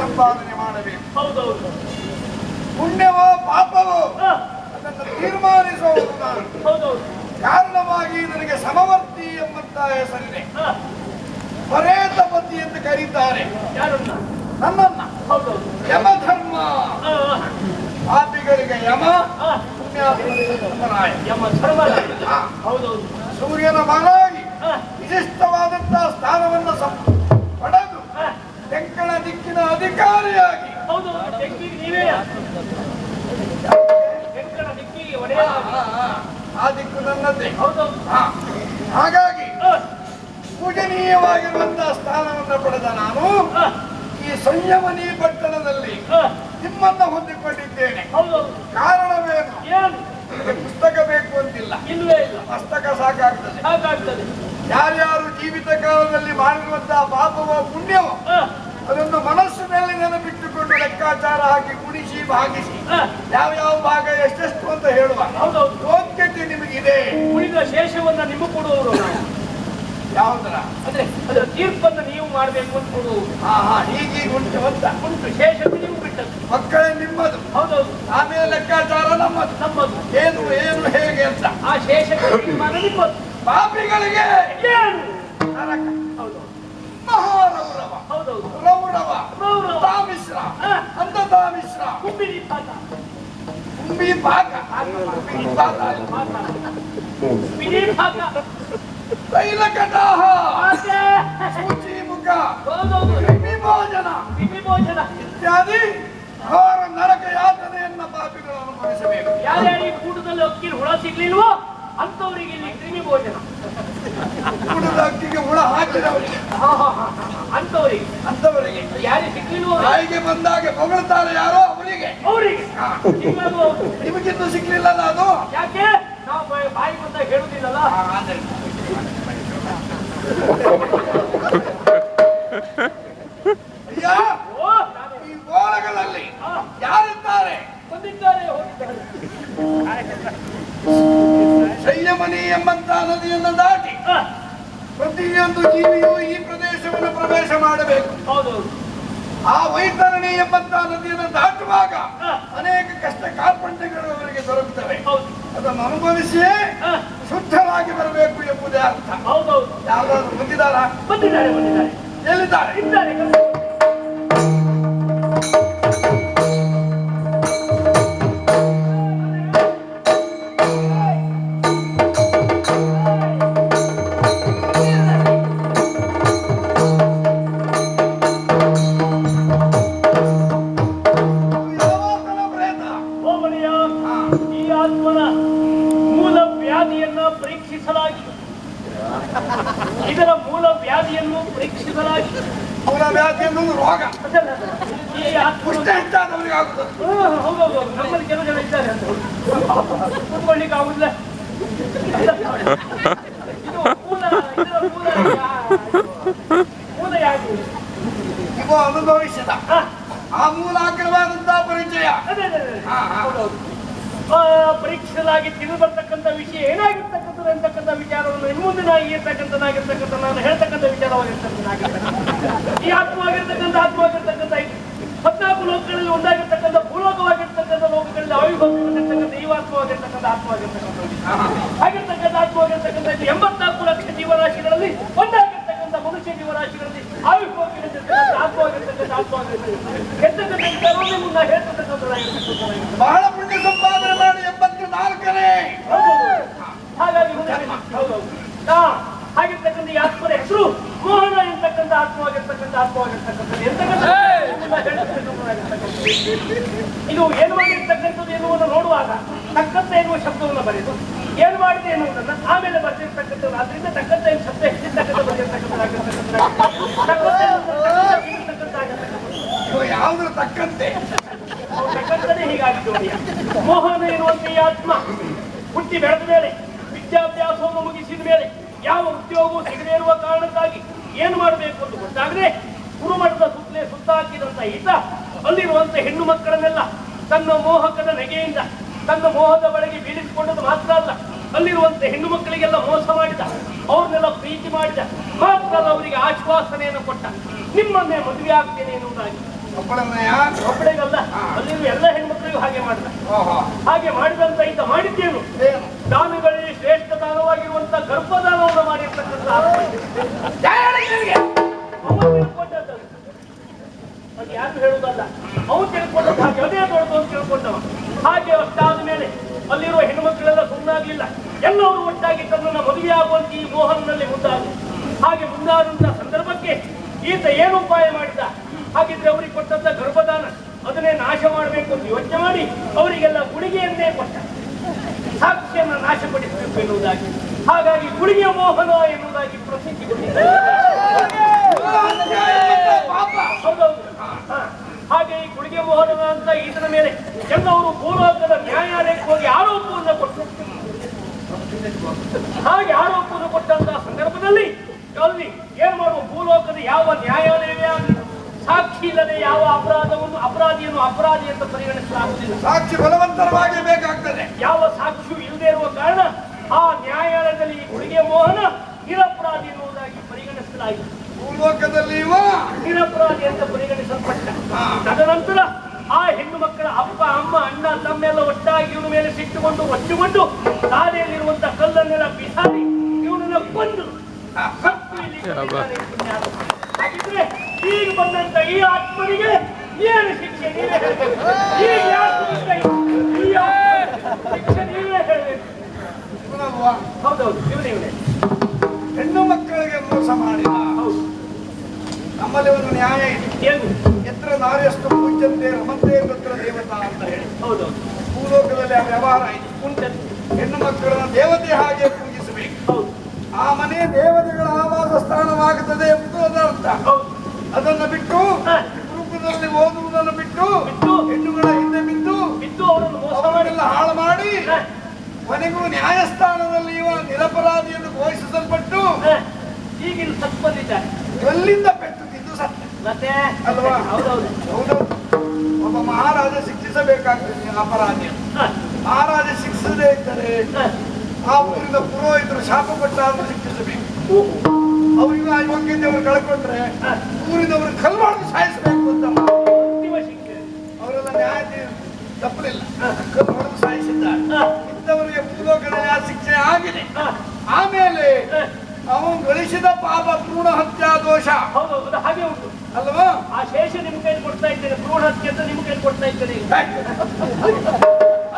ಸಂಪಾದನೆ ಮಾಡಬೇಕು. ಪುಣ್ಯವೋ ಪಾಪವೋ ಅದನ್ನು ತೀರ್ಮಾನಿಸುವುದು ನಾನು. ಕಾರಣವಾಗಿ ನನಗೆ ಸಮವರ್ತಿ ಎಂಬಂತಹ ಹೆಸರಿದೆ. ಪರೇತಪತಿ ಎಂದು ಕರೀತಾರೆ ನನ್ನನ್ನ. ಯಮಧರ್ಮ, ಪಾಪಿಗಳಿಗೆ ಯಮ, ಸೂರ್ಯನ ಮಗನಾಗಿ ವಿಶಿಷ್ಟವಾದಂತಹ ಸ್ಥಾನವನ್ನು ಪಡೆದು ತೆಂಕಣ ದಿಕ್ಕಿನ ಅಧಿಕಾರಿಯಾಗಿ ಆ ದಿಕ್ಕು ನನ್ನದೇ. ಹಾಗಾಗಿ ಪೂಜನೀಯವಾಗಿರುವಂತಹ ಸ್ಥಾನವನ್ನು ಪಡೆದ ನಾನು ಈ ಸಂಯಮನಿ ಪಟ್ಟಣದಲ್ಲಿ ನಿಮ್ಮನ್ನ ಹೊಂದಿಕೊಂಡಿದ್ದೇನೆ. ಕಾರಣವೇನು? ಪುಸ್ತಕ ಬೇಕು ಅಂತಿಲ್ಲ, ಪುಸ್ತಕ ಸಾಕಾಗ್ತದೆ. ಯಾರ್ಯಾರು ಜೀವಿತ ಕಾಲದಲ್ಲಿ ಮಾಡಿರುವಂತಹ ಪಾಪವೋ ಪುಣ್ಯವೋ ಅದನ್ನು ಮನಸ್ಸಿನಲ್ಲಿ ನೆನಪಿಟ್ಟುಕೊಂಡು ಲೆಕ್ಕಾಚಾರ ಹಾಕಿ ಗುಣಿಸಿ ಭಾಗಿಸಿ ಯಾವ ಭಾಗ ಎಷ್ಟೆಷ್ಟು ಅಂತ ಹೇಳುವ ಯೋಗ್ಯತೆ ನಿಮಗಿದೆ. ಉಳಿದ ಶೇಷವನ್ನ ನಿಮಗೆ ಕೊಡುವವರು ಯಾವುದರ ಅಂದ್ರೆ ಅದರ ತೀರ್ಪನ್ನು ನೀವು ಮಾಡಬೇಕು ಅಂತ ಕೊಡುವುದು. ಹೀಗೀಗ ಉಂಟು ಶೇಷತೆ ನೀವು ಬಿಟ್ಟದ್ದು. ಮಕ್ಕಳೇ ನಿಮ್ಮದು, ಹೌದೌದು. ಆಮೇಲೆ ಲೆಕ್ಕಾಚಾರ ನಮ್ಮದು. ಏನು ಏನು ಹೇಗೆ ಅಂತ ಆ ಶೇಷತೆ ತೀರ್ಮಾನ ನಿಮ್ಮದು. ಪಾಪಿಗಳಿಗೆ ನರಕ. ಮಹಾರೌರವ, ರೌರವ, ತಾಮಿಶ್ರ, ಅಂಧತಾಮಿಶ್ರ, ಕುಂಬಿ ಪಾಕ, ತೈಲಕಟಾಹ, ಸೂಚಿ ಮುಖ, ವಿಮೋಚನ ಇತ್ಯಾದಿ ಘೋರ ನರಕ ಯಾತನೆಯನ್ನ ಪಾಪಿಗಳು ಅನುಭವಿಸಬೇಕು. ಯಾರ್ಯಾರಿಗೆ ಕೂಟದಲ್ಲಿ ಅಕ್ಕಿನ ಹುಳ ಸಿಗ್ಲಿಲ್ವೋ ಅಂತವರಿಗೆ ಇಲ್ಲಿ ಕ್ರಿಮಿ ಭೋಜನ. ಕೂಟದ ಅಕ್ಕಿಗೆ ಹುಳ ಹಾಕಿದವರಿಗೆ, ಅಂತವರಿಗೆ ಯಾರಿಗೆ ಸಿಗ್ಲಿಲ್ವೋ ಬಾಯಿಗೆ ಬಂದಾಗ ಹೊಗಳ್ತಾರೆ ಯಾರೋ ಅವರಿಗೆ. ನಿಮಗಿನ್ನೂ ಸಿಗ್ಲಿಲ್ಲಲ್ಲ ಅದು? ಯಾಕೆ ನಾವು ಬಾಯಿ ಬಂದಾಗ ಹೇಳುದಿಲ್ಲಲ್ಲ. ಅಯ್ಯ, ಈ ಗೋಳಗಳಲ್ಲಿ ಯಾರಿದ್ದಾರೆ? ಬಂದಿದ್ದಾರೆ, ಹೋಗಿದ್ದಾರೆ. ಸಂಯಮನಿ ಎಂಬಂತಹ ನದಿಯನ್ನು ದಾಟಿ ಪ್ರತಿಯೊಂದು ಜೀವಿಯು ಈ ಪ್ರದೇಶವನ್ನು ಪ್ರವೇಶ ಮಾಡಬೇಕು. ಆ ವೈತರಣಿ ಎಂಬಂತಹ ನದಿಯನ್ನು ದಾಟುವಾಗ ಅನೇಕ ಕಷ್ಟ ಕಾರ್ಪಣ್ಯಗಳು ಅವರಿಗೆ ದೊರಕುತ್ತವೆ. ಅದನ್ನು ಅನುಭವಿಸಿಯೇ ಶುದ್ಧವಾಗಿ ಬರಬೇಕು ಎಂಬುದೇ ಅರ್ಥ. ಯಾರಾದ್ರೂ ಬಂದಿದ್ದಾರಾ? ಬಂದಿದ್ದಾರೆ. ಎಲ್ಲಿದ್ದಾರೆ? ಇದರ ಮೂಲ ವ್ಯಾಧಿಯನ್ನು ಪರೀಕ್ಷಿಸಲಾಗಿ, ಮೂಲ ವ್ಯಾಧಿ ಅನ್ನೋದು ರೋಗ, ಪುಷ್ಟೆಷ್ಟಾದವರಿಗೆ ಆಗುತ್ತದೆ. ಹೌದೌದು, ನಮ್ಮಲ್ಲಿ ಕೆಲವು ಜನ ಇದ್ದಾರೆ ಅಂತ ಕೂತ್ಕೊಳ್ಳಿಕ್ಕೆ ಆಗುದಿಲ್ಲ. ಇದು ಇದರ ಮೂಲ ಯಾವುದು? ಇವು ಅನುಭವಿಸಿದ ಆ ಮೂಲಾಗ್ರವಾದಂತಹ ಪರಿಚಯ. ಪರೀಕ್ಷಿಸಲಾಗಿ ತಿಳಿದು ಬರ್ತಕ್ಕಂಥ ವಿಷಯ ಏನಾಗಿರ್ತಕ್ಕಂಥದ್ದು ಅಂತಕ್ಕಂಥ ವಿಚಾರವನ್ನು ಇನ್ನು ಮುಂದೆ ನಾನು ಇರ್ತಕ್ಕಂಥದ್ದಾಗಿರ್ತಕ್ಕಂಥ ನಾನು ಹೇಳ್ತಕ್ಕಂಥ ವಿಚಾರವಾಗಿರ್ತಕ್ಕಂಥ ಈ ಆತ್ಮವಾಗಿರ್ತಕ್ಕಂಥ 14 ಲೋಕಗಳಲ್ಲಿ ಒಂದಾಗಿರ್ತಕ್ಕಂಥ ಭೂಲೋಕವಾಗಿರ್ತಕ್ಕಂಥ ಲೋಕಗಳಲ್ಲಿ ಅವಿಭಕ್ತವಾಗಿರ್ತಕ್ಕಂಥ ಈ ಆತ್ಮವಾಗಿರ್ತಕ್ಕಂಥ ಆಗಿರ್ತಕ್ಕಂಥ ಆತ್ಮವಾಗಿರ್ತಕ್ಕಂಥ 84 ಲಕ್ಷ ಜೀವರಾಶಿಗಳಲ್ಲಿ ಒಂದಾಗಿರ್ತಕ್ಕಂಥ ಮನುಷ್ಯ ಜೀವರಾಶಿಗಳಲ್ಲಿ ಆವಿರ್ಭಾವವಾಗಿರ್ತಕ್ಕಂಥ ಆತ್ಮವಾಗಿರ್ತಕ್ಕಂಥ ಮುನ್ನ ಹೇಳ್ತಕ್ಕಂಥ ಬಹಳ ಪುಣ್ಯ ಸಂಪಾದನೆ ಮಾಡಿ 84ನೇ. ಹಾಗಾಗಿ ಹಾಗಿರ್ತಕ್ಕಂಥ ಈ ಆತ್ಮದ ಹೆಸರು ಮೋಹನ ಎಂತಕ್ಕಂಥ ಆತ್ಮವಾಗಿರ್ತಕ್ಕಂಥ ಇದು ಏನು ಮಾಡಿರ್ತಕ್ಕಂಥದ್ದು ಎನ್ನುವುದನ್ನು ನೋಡುವಾಗ ತಕ್ಕಂತ ಎನ್ನುವ ಶಬ್ದವನ್ನು ಬರೆದು ಏನು ಮಾಡಿದೆ ಎನ್ನುವುದನ್ನ ಆಮೇಲೆ ಬರ್ತಿರ್ತಕ್ಕಂಥ ಅದರಿಂದ ತಕ್ಕಂತೆ ಶಬ್ದ ಹೆಚ್ಚಿರ್ತಕ್ಕಂಥ ಇವ ಯಾವ್ದ್ರ ತಕ್ಕಂತೆ ತಕ್ಕಂತನೇ ಹೀಗಾಗಿತ್ತು ಒಡೆಯ. ಮೋಹನ ಎನ್ನುವಂತೆ ಈ ಆತ್ಮ ಹುಟ್ಟಿ ಬೆಳೆದ ಮೇಲೆ ವಿದ್ಯಾಭ್ಯಾಸವನ್ನು ಮುಗಿಸಿದ ಮೇಲೆ ಯಾವ ಉದ್ಯೋಗವೂ ಸಿಗದೇ ಇರುವ ಕಾರಣಕ್ಕಾಗಿ ಏನು ಮಾಡಬೇಕು ಅಂತ ಗೊತ್ತಾಗದೆ ಗುರುಮಠದ ಸುತ್ತಲೇ ಸುತ್ತಾಕಿದಂತ ಈತ ಅಲ್ಲಿರುವಂತ ಹೆಣ್ಣು ಮಕ್ಕಳನ್ನೆಲ್ಲ ತನ್ನ ಮೋಹಕದ ನೆಗೆಯಿಂದ ತನ್ನ ಮೋಹದ ಬಳಿಗೆ ಬೀಳಿಸಿಕೊಂಡದ್ದು ಮಾತ್ರ ಅಲ್ಲ, ಅಲ್ಲಿರುವಂತ ಹೆಣ್ಣು ಮಕ್ಕಳಿಗೆಲ್ಲ ಮೋಸ ಮಾಡಿದ, ಅವ್ರನ್ನೆಲ್ಲ ಪ್ರೀತಿ ಮಾಡಿದ, ಮಾತ್ರ ಅಲ್ಲ ಅವರಿಗೆ ಆಶ್ವಾಸನೆಯನ್ನು ಕೊಟ್ಟ, ನಿಮ್ಮನ್ನೇ ಮದುವೆ ಆಗ್ತೇನೆ ಎನ್ನುವುದಾಗಿ. ಒಬ್ಬಳಿಗಲ್ಲ, ಅಲ್ಲಿರುವ ಎಲ್ಲ ಹೆಣ್ಮಕ್ಳಿಗೂ ಹಾಗೆ ಮಾಡಿದ. ಹಾಗೆ ಮಾಡಿದಂತ ಈತ ಮಾಡಿದ್ದೇನು? ದಾನಗಳಲ್ಲಿ ಶ್ರೇಷ್ಠ ದಾನವಾಗಿರುವಂತ ಗರ್ಭದಾನವನ್ನು ಮಾಡಿರ್ತಕ್ಕಂಥ ಅದು ಯಾರು ಹೇಳುವುದಲ್ಲ, ಅವನು ತಿಳ್ಕೊಂಡದ್ದು ಹಾಗೆ ಅದೇ ದೊಡ್ಡದು ಅಂತ ತಿಳ್ಕೊಂಡವ. ಹಾಗೆ ಅಷ್ಟಾದ ಮೇಲೆ ಅಲ್ಲಿರುವ ಹೆಣ್ಣುಮಕ್ಕಳೆಲ್ಲ ಸುಮ್ಮನಾಗ್ಲಿಲ್ಲ, ಎಲ್ಲರೂ ಒಟ್ಟಾಗಿ ತನ್ನನ್ನು ಮದುವೆ ಆಗುವಂತ ಈ ಮೋಹನ್ನಲ್ಲಿ ಮುಂದಾದ. ಹಾಗೆ ಮುಂದಾದಂತಹ ಸಂದರ್ಭಕ್ಕೆ ಈತ ಏನು ಉಪಾಯ ಮಾಡಿದ? ಹಾಗಿದ್ರೆ ಅವರಿಗೆ ಕೊಟ್ಟಂತ ಗರ್ಭದಾನ ಅದನ್ನೇ ನಾಶ ಮಾಡಬೇಕು ಅಂತ ಯೋಚನೆ ಮಾಡಿ ಅವರಿಗೆಲ್ಲ ಗುಳಿಗೆಯನ್ನೇ ಕೊಟ್ಟ, ಸಾಕ್ಷಿಯನ್ನ ನಾಶಪಡಿಸಬೇಕು ಎನ್ನುವುದಾಗಿ. ಹಾಗಾಗಿ ಗುಳಿಗೆ ಮೋಹನ ಎನ್ನುವುದಾಗಿ ಪ್ರಸಿದ್ಧಿ ಕೊಟ್ಟಿದ್ದಾರೆ. ಹಾಗೆ ಈ ಗುಳಿಗೆ ಮೋಹನ ಅಂತ ಈತನ ಮೇಲೆ ಎಲ್ಲವರು ಭೂಲೋಕದ ನ್ಯಾಯಾಲಯಕ್ಕೆ ಹೋಗಿ ಆರೋಪವನ್ನು ಕೊಟ್ಟರು. ಹಾಗೆ ಆರೋಪವನ್ನು ಕೊಟ್ಟಂತಹ ಸಂದರ್ಭದಲ್ಲಿ ಅಲ್ಲಿ ಏನ್ ಮಾಡುವ, ಭೂಲೋಕದ ಯಾವ ನ್ಯಾಯಾಲಯವೇ ಆಗಲಿ ಸಾಕ್ಷಿ ಇಲ್ಲದೆ ಯಾವ ಅಪರಾಧಿಯನ್ನು ಅಪರಾಧಿ ಅಂತ ಪರಿಗಣಿಸಲಾಗುವುದಿಲ್ಲ. ಸಾಕ್ಷಿ ಬಲವಂತರವಾಗಿ ಬೇಕಾಗ್ತದೆ. ಯಾವ ಸಾಕ್ಷಿಯೂ ಇಲ್ಲದೆ ಇರುವ ಕಾರಣ ಆ ನ್ಯಾಯಾಲಯದಲ್ಲಿ ಗುಳಿಗೆ ಮೋಹನ ನಿರಪರಾಧಿ ಎನ್ನುವುದಾಗಿ ಪರಿಗಣಿಸಲಾಯಿತು. ಭೂಲೋಕದಲ್ಲಿ ನಿರಪರಾಧಿ ಅಂತ ಪರಿಗಣಿಸಲ್ಪಟ್ಟ. ತದನಂತರ ಆ ಹೆಣ್ಣು ಮಕ್ಕಳ ಅಪ್ಪ ಅಮ್ಮ ಅಣ್ಣ ತಮ್ಮೆಲ್ಲ ಒಟ್ಟಾಗಿ ಇವನ ಮೇಲೆ ಸಿಟ್ಟುಕೊಂಡು ಒಟ್ಟುಕೊಂಡು ದಾರಿಯಲ್ಲಿರುವಂತಹ ಕಲ್ಲನ್ನೆಲ್ಲ ಬಿಸಾಡಿ ಇವನನ್ನ ಕೊಂದು ಹಾಗಿದ್ರೆ ಈಗ ಬಂದಂತ ಈ ಆತ್ಮನಿಗೆ ಏನು ಶಿಕ್ಷೆ ನೀವೇ ಹೇಳಬೇಕು. ಶಿಕ್ಷೆ ನೀವೇ ಹೇಳಬೇಕು. ಹೌದೌದು, ಇವನೇ ಹೆಣ್ಣು ಮಕ್ಕಳಿಗೆ ಮೋಸ ಮಾಡಿದ. ನಮ್ಮಲ್ಲಿ ಒಂದು ನ್ಯಾಯ ಇದೆ, ಎತ್ರ ನಾರ್ಯಸ್ತು ಪೂಜ್ಯಂತೆ ರಮಂತೆ ಪುತ್ರ ದೇವತಾ ಅಂತ ಹೇಳಿ. ಹೌದೌದು, ಭೂಲೋಕದಲ್ಲಿ ಆ ವ್ಯವಹಾರ ಇದೆ. ಹೆಣ್ಣು ಮಕ್ಕಳನ್ನ ದೇವತೆ ಹಾಗೆ ಪೂಜಿಸಬೇಕು. ಹೌದು, ಆ ಮನೆ ದೇವತೆಗಳ ಆವಾಸ ಸ್ಥಾನವಾಗುತ್ತದೆ ಎಂಬುದು ಅದರ ಅರ್ಥ. ಅದನ್ನು ಬಿಟ್ಟು ಗುರುಕುಲದಲ್ಲಿ ಓದುವುದನ್ನು ಬಿಟ್ಟು ಹೆಣ್ಣುಗಳ ಹಿಂದೆ ಬಿದ್ದು ಅವರನ್ನೆಲ್ಲ ಹಾಳು ಮಾಡಿ ಕೊನೆಗೂ ನ್ಯಾಯಸ್ಥಾನದಲ್ಲಿ ಇವ ನಿರಪರಾಧಿ ಎಂದು ಘೋಷಿಸಲ್ಪಟ್ಟು ಈಗಿನ ಸತ್ಪಂದಿದ್ದಾರೆ. ಎಲ್ಲಿಂದ ಪೆಟ್ಟು ತಿಂದು ಸತ್ತ ಮತ್ತೆ ಅಲ್ವಾ? ಹೌದೌದು, ಒಬ್ಬ ಮಹಾರಾಜ ಶಿಕ್ಷಿಸಬೇಕಾಗ್ತದೆ ಅಪರಾಧಿಯನ್ನು. ಮಹಾರಾಜ ಶಿಕ್ಷಿಸದೇ ಇದ್ದರೆ ಆ ಊರಿನ ಪುರೋಹಿತರು ಶಾಪ ಕೊಟ್ಟಾದ್ರೂ ಶಿಕ್ಷಿಸಬೇಕು. ಅವರಿಗೆ ಯೋಗ್ಯತೆಯವರು ಕಳ್ಕೊಂಡ್ರೆ ಊರಿನವರು ಕಲ್ವಾಡ್ದು ಸಾಯಿಸಬೇಕು ಅಂತ ಅವರೆಲ್ಲ ನ್ಯಾಯ ತಪ್ಪಲಿಲ್ಲ, ಕಲ್ಲು ಹೊಡೆದು ಸಾಯಿಸಿದ್ದಾರೆ. ಇಂಥವರಿಗೆ ಭೂಲೋಕದಲ್ಲಿ ಆ ಶಿಕ್ಷೆ ಆಗಿದೆ. ಆಮೇಲೆ ಅವನು ಗಳಿಸಿದ ಪಾಪ ಭ್ರೂಣ ಹತ್ಯಾ ದೋಷ. ಹೌದೌದು, ಹಾಗೆ ಉಂಟು ಅಲ್ವಾ? ಆ ಶೇಷ ನಿಮ್ ಕೈಲಿ ಕೊಡ್ತಾ ಇದ್ದೇನೆ, ಭ್ರೂಣ ಹತ್ಯೆ ಅಂತ ನಿಮ್ ಕೈಲಿ ಕೊಡ್ತಾ ಇದ್ದೇನೆ.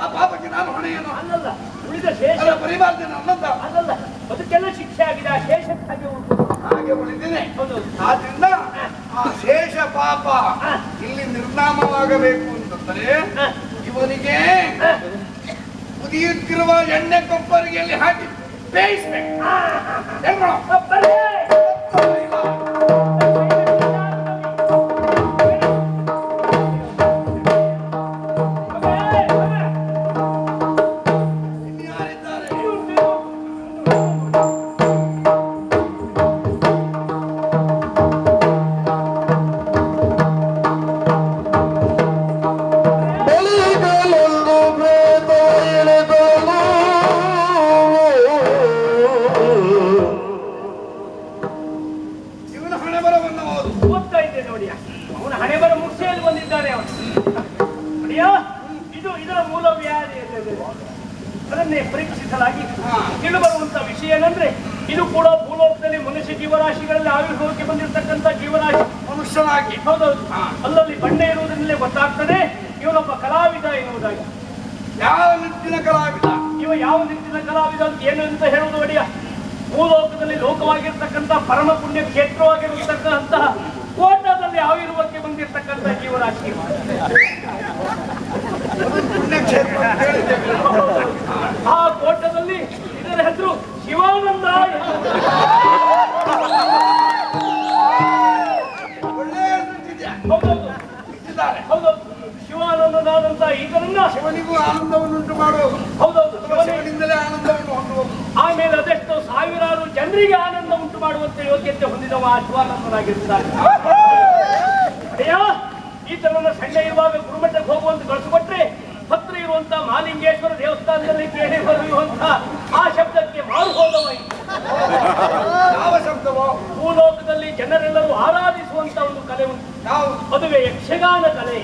ಆ ಪಾಪಕ್ಕೆ ನಾನು ಹೊಣೆಯೇನು? ಅಲ್ಲಲ್ಲ, ಉಳಿದ ಶೇಷ ಬರಿಬಾರ್ದೇನು ಅನ್ನಂತ ಅಲ್ಲಲ್ಲ, ಅದಕ್ಕೆಲ್ಲ ಶಿಕ್ಷೆ ಆಗಿದೆ. ಆ ಶೇಷ ಹಾಗೆ ಉಂಟು, ಹಾಗೆ ಉಳಿದಿದೆ. ಆದ್ರಿಂದ ಆ ಶೇಷ ಪಾಪ ಇಲ್ಲಿ ನಿರ್ನಾಮವಾಗಬೇಕು ಅಂತಂದ್ರೆ ಇವನಿಗೆ ಕುದಿಯುತ್ತಿರುವ ಎಣ್ಣೆ ಕೊಬ್ಬರಿಗೆಯಲ್ಲಿ ಹಾಕಿ ಬೇಯಿಸ್ಬೇಕು. ಪರೀಕ್ಷಿಸಲಾಗಿ ತಿಳಿಬರುವಂತ ವಿಷಯ ಏನಂದ್ರೆ ಇದು ಕೂಡ ಭೂಲೋಕದಲ್ಲಿ ಮನುಷ್ಯ ಜೀವರಾಶಿಗಳಲ್ಲಿ ಆವಿರ್ಭಾವಕ್ಕೆ ಬಂದಿರತಕ್ಕಂತ ಜೀವರಾಶಿ ಮನುಷ್ಯನಾಗಿ. ಹೌದೌದು, ಅಲ್ಲಲ್ಲಿ ಬಂಡೆ ಇರುವುದರಿಂದಲೇ ಗೊತ್ತಾಗ್ತದೆ ಇವನೊಬ್ಬ ಕಲಾವಿದ ಎನ್ನುವುದಾಗಿ. ಯಾವ ನಿಟ್ಟಿನ ಕಲಾವಿದ ಇವ ಯಾವ ನಿಟ್ಟಿನ ಕಲಾವಿದ ಅಂತ ಏನು ಅಂತ ಹೇಳುವುದು ಒಡೆಯ, ಭೂಲೋಕದಲ್ಲಿ ಲೋಕವಾಗಿರ್ತಕ್ಕಂಥ ಪರಮ ಪುಣ್ಯ ಕ್ಷೇತ್ರವಾಗಿರತಕ್ಕಂತಹ ಕೋಟದಲ್ಲಿ ಆವಿರ್ಭಾವಕ್ಕೆ ಬಂದಿರತಕ್ಕಂಥ ಜೀವರಾಶಿ. ಪುಣ್ಯಕ್ಷೇತ್ರ ಆ ಜನರಿಗೆ ಆನಂದ ಉಂಟು ಮಾಡುವಂತ ಯೋಗ್ಯತೆ ಹೊಂದಿದವ ಅಶ್ವಾನಂದನಾಗಿರ್ತಾನೆ. ಅಯ್ಯ ಈತನನ್ನ ಸಣ್ಣ ಇರುವಾಗ ಗುರುಮಠಕ್ಕೆ ಹೋಗುವಂತ ಕಳಿಸಿಕೊಟ್ರೆ ಹತ್ರ ಇರುವಂತ ಮಹಾಲಿಂಗೇಶ್ವರ ದೇವಸ್ಥಾನದಲ್ಲಿ ಕೇಳಿ ಬರುವಂತ ಆ ಶಬ್ದಕ್ಕೆ ಮಾರು ಹೋದವ. ಯಾವ ಶಬ್ದವೋ? ಭೂಲೋಕದಲ್ಲಿ ಜನರೆಲ್ಲರೂ ಆರಾಧಿಸುವಂತ ಒಂದು ಕಲೆ ಉಂಟು. ಅದುವೇ ಯಕ್ಷಗಾನ ಕಲೆ.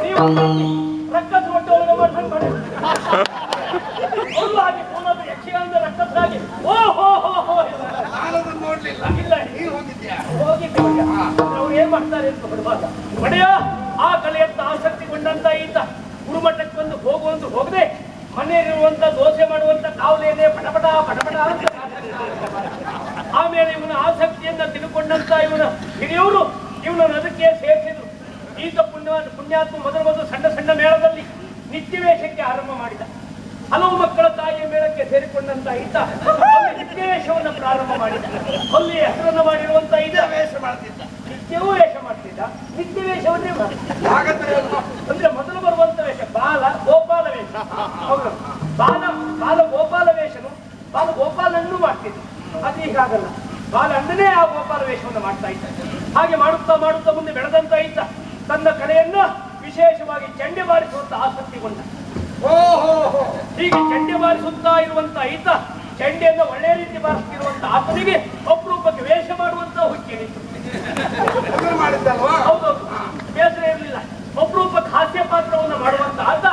ನೀವು ರಕ್ಕಸ್ ಹೊಟ್ಟೆ ಒಳಗೆ ಮಾಡ್ಕೊಂಡು ಮಾಡಿ ಹಾಗೆ ಪೂರ್ಣದ ಯಕ್ಷಗಾನದ ರಕ್ಕಸ್ಸಾಗಿ ನಾನದನ್ನು ನೋಡ್ಲಿಲ್ಲ. ಇಲ್ಲ ನೀವು ಹೋಗಿದ್ಯಾ? ಹೋಗಿದ್ದೆ. ಅವ್ರು ಏನ್ ಮಾಡ್ತಾರೆ ಅಂತ ಬಿಡುವಾಗ ಒಡೆಯ ಆ ಕಲೆಯತ್ತ ಆಸಕ್ತಿಗೊಂಡಂತ ಈತ ಗುರುಮಠಕ್ಕೆ ಬಂದು ಹೋಗದೆ ಮನೆಯಲ್ಲಿರುವಂತ ದೋಸೆ ಮಾಡುವಂತ ಕಾವಲೇನೆ ಪಟಪಟ ಪಟಪಟ ಅಂತ ಆಮೇಲೆ ಇವನ ಆಸಕ್ತಿಯನ್ನ ತಿಳ್ಕೊಂಡಂತ ಇವನ ಹಿರಿಯವರು ಇವನನ್ನು ಅದಕ್ಕೆ ಸೇರಿಸಿದ್ರು. ಈತ ಪುಣ್ಯಾತ್ಮ ಮೊದಲು ಸಣ್ಣ ಸಣ್ಣ ಮೇಳದಲ್ಲಿ ನಿತ್ಯ ವೇಷಕ್ಕೆ ಆರಂಭ ಮಾಡಿದ. ಹಲವು ಮಕ್ಕಳ ತಾಯಿಯ ಮೇಳಕ್ಕೆ ಸೇರಿಕೊಂಡಂತ ಈತ ನಿತ್ಯ ವೇಷವನ್ನು ಪ್ರಾರಂಭ ಮಾಡಿದ. ಅಲ್ಲಿ ಹೆಸರನ್ನು ಮಾಡಿರುವಂತ ಈತ ವೇಷ ಮಾಡ್ತಿದ್ದ. ನಿತ್ಯವೂ ವೇಷ ಮಾಡ್ತಿದ್ದ. ನಿತ್ಯ ವೇಷವನ್ನೇ ಹಾಗಾದ್ರೆ ಅಂದ್ರೆ ಮೊದಲು ಬರುವಂತ ವೇಷ ಬಾಲ ಗೋಪಾಲ ವೇಷ. ಹೌದು, ಬಾಲ ಗೋಪಾಲ ವೇಷನು ಬಾಲ ಗೋಪಾಲನ್ನು ಮಾಡ್ತಿದ್ದ. ಅದು ಹೀಗಾಗಲ್ಲ, ಬಾಲ ಅಣ್ಣನೇ ಆ ಗೋಪಾಲ ವೇಷವನ್ನು ಮಾಡ್ತಾ ಇದ್ದ. ಹಾಗೆ ಮಾಡುತ್ತಾ ಮುಂದೆ ಬೆಳೆದಂತ ಇದ್ದ ತನ್ನ ಕಲೆಯನ್ನ ವಿಶೇಷವಾಗಿ ಚಂಡೆ ಬಾರಿಸುವಂತ ಆಸಕ್ತಿಗೊಂಡ. ಹೀಗೆ ಚಂಡೆ ಬಾರಿಸುತ್ತಾ ಇರುವಂತ ಈತ ಚಂಡೆಯನ್ನು ಒಳ್ಳೆಯ ರೀತಿ ಬಾರಿಸುತ್ತಿರುವಂತ ಆತನಿಗೆ ಅಪರೂಪಕ್ಕೆ ವೇಷ ಮಾಡುವಂತ ಹುಚ್ಚಿಡಿತು. ಮಾಡಿದ್ದಲ್ವಾ? ಹೌದೌದು, ಬೇಸರ ಇರಲಿಲ್ಲ. ಅಪರೂಪಕ್ಕೆ ಹಾಸ್ಯ ಪಾತ್ರವನ್ನು ಮಾಡುವಂತ ಆತ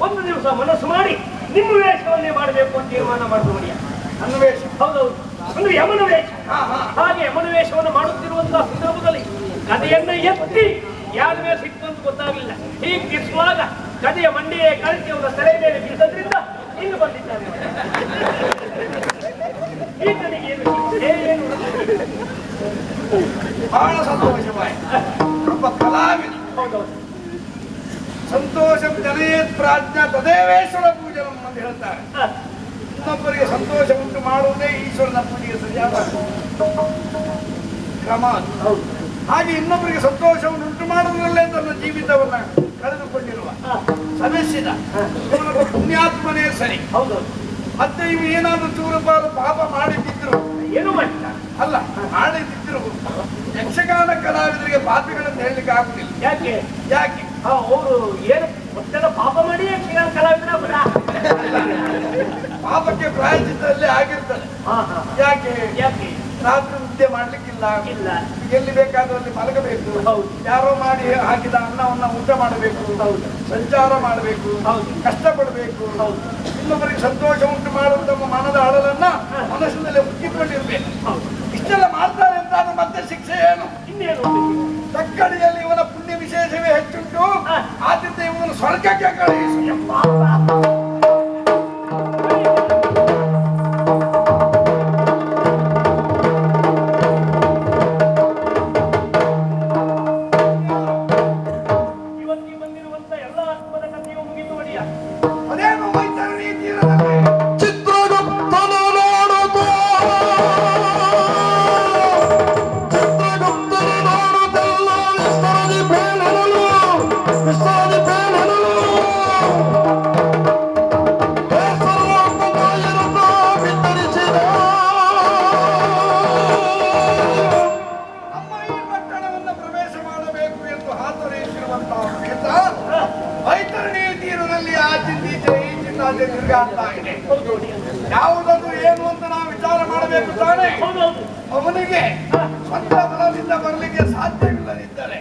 ಒಂದು ದಿವಸ ಮನಸ್ಸು ಮಾಡಿ ನಿಮ್ಮ ವೇಷವನ್ನೇ ಮಾಡಬೇಕು ಅಂತ ತೀರ್ಮಾನ ಮಾಡಿದ ಮಡಿಯ. ನನ್ನ ವೇಷ? ಹೌದೌದು, ಅಂದ್ರೆ ಯಮನ ವೇಷ. ಹಾಗೆ ಯಮನ ವೇಷವನ್ನು ಮಾಡುತ್ತಿರುವಂತಹ ಸಂದರ್ಭದಲ್ಲಿ ಕಥೆಯನ್ನ ಎತ್ತಿ ಯಾರ ಮೇಲೆ ಸಿಕ್ತು ಅಂತ ಗೊತ್ತಾಗಲಿಲ್ಲ. ಹೀಗೆ ಬಿಡಿಸುವಾಗ ಕಥೆಯ ಮಂಡಿಯ ಕಳಿಸಿ ಅವರ ತಲೆ ಮೇಲೆ ಬಿದ್ದದ್ರಿಂದ ಇನ್ನು ಬಂದಿದ್ದಾನೆ. ಈತನಿಗೆ ಏನು ಬಹಳ ಸಂತೋಷವಾಯಿತು. ಒಬ್ಬ ಕಲಾವಿದ. ಹೌದೌದು, ಸಂತೋಷ ಜನಯೇತ್ ಪ್ರಾಜ್ಞಾ ತದೇವೇಶ್ವರ ಪೂಜನ ಅಂತ ಹೇಳ್ತಾರೆ. ಇನ್ನೊಬ್ಬರಿಗೆ ಸಂತೋಷ ಉಂಟು ಮಾಡುವುದೇ ಈಶ್ವರನ ಪೂಜೆಗೆ ಸರಿಯಾದ ಕ್ರಮ. ಹಾಗೆ ಇನ್ನೊಬ್ಬರಿಗೆ ಸಂತೋಷವನ್ನು ಉಂಟು ಮಾಡುವುದರಲ್ಲೇ ತನ್ನ ಜೀವಿತವನ್ನ ಕಳೆದುಕೊಂಡಿರುವ ಸವೆಸಿದ ಇವನೊಬ್ಬ ಪುಣ್ಯಾತ್ಮನೇ ಸರಿ. ಹೌದೌದು. ಮತ್ತೆ ಇವು ಏನಾದ್ರೂ ಚೂರುಪಾರು ಪಾಪ ಮಾಡಿದ್ದಿದ್ರು ಏನು ಮಾಡಿಲ್ಲ ಅಲ್ಲ, ಮಾಡಿದ್ದಿದ್ರು ಯಕ್ಷಗಾನ ಕಲಾವಿದರಿಗೆ ಪಾಪಿಗಳನ್ನು ಹೇಳಲಿಕ್ಕೆ ಆಗುದಿಲ್ಲ. ಯಾಕೆ? ಯಾಕೆ? ಅವರು ಏನು ಒತ್ತೆಲ್ಲ ಪಾಪ ಮಾಡಿ ಯಕ್ಷಗಾನ ಕಲಾವಿದರ ಪಾಪಕ್ಕೆ ಪ್ರಾಯಶ್ಚಿತ್ತಲ್ಲೇ ಆಗಿರ್ತದೆ. ಯಾಕೆ? ಯಾಕೆ? ರಾತ್ರಿ ನಿದ್ದೆ ಮಾಡ್ಲಿಕ್ಕಿಲ್ಲ, ಇಲ್ಲ, ಎಲ್ಲಿ ಬೇಕಾದ್ರಲ್ಲಿ ಮಲಗಬೇಕು, ಯಾರೋ ಮಾಡಿ ಹಾಕಿದ ಅನ್ನವನ್ನ ಊಟ ಮಾಡಬೇಕು, ಸಂಚಾರ ಮಾಡಬೇಕು, ಕಷ್ಟಪಡಬೇಕು, ಇನ್ನೊಬ್ಬರಿಗೆ ಸಂತೋಷ ಉಂಟು ಮಾಡುವ ತಮ್ಮ ಮನದ ಅಳಲನ್ನ ಮನಸ್ಸಿನಲ್ಲಿ ಮುಚ್ಚಿಕೊಂಡಿರ್ಬೇಕು. ಇಷ್ಟೆಲ್ಲ ಮಾಡ್ತಾರೆ ಅಂತ ಅದು ಮತ್ತೆ ಶಿಕ್ಷೆ ಏನು? ಇನ್ನೇನು? ತಕ್ಕಡಿಯಲ್ಲಿ ಇವನ ಪುಣ್ಯ ವಿಶೇಷವೇ ಹೆಚ್ಚುಂಟು. ಆದ್ರಿಂದ ಇವನು ಸ್ವರ್ಗಕ್ಕೆ ಕಳುಹಿಸು. ಯಾವುದನ್ನು ಏನು ಅಂತ ನಾವು ವಿಚಾರ ಮಾಡಬೇಕು ತಾನೆ. ಅವನಿಗೆ ಸ್ವಂತ ಬಲದಿಂದ ಬರಲಿಕ್ಕೆ ಸಾಧ್ಯವಿಲ್ಲದಿದ್ದರೆ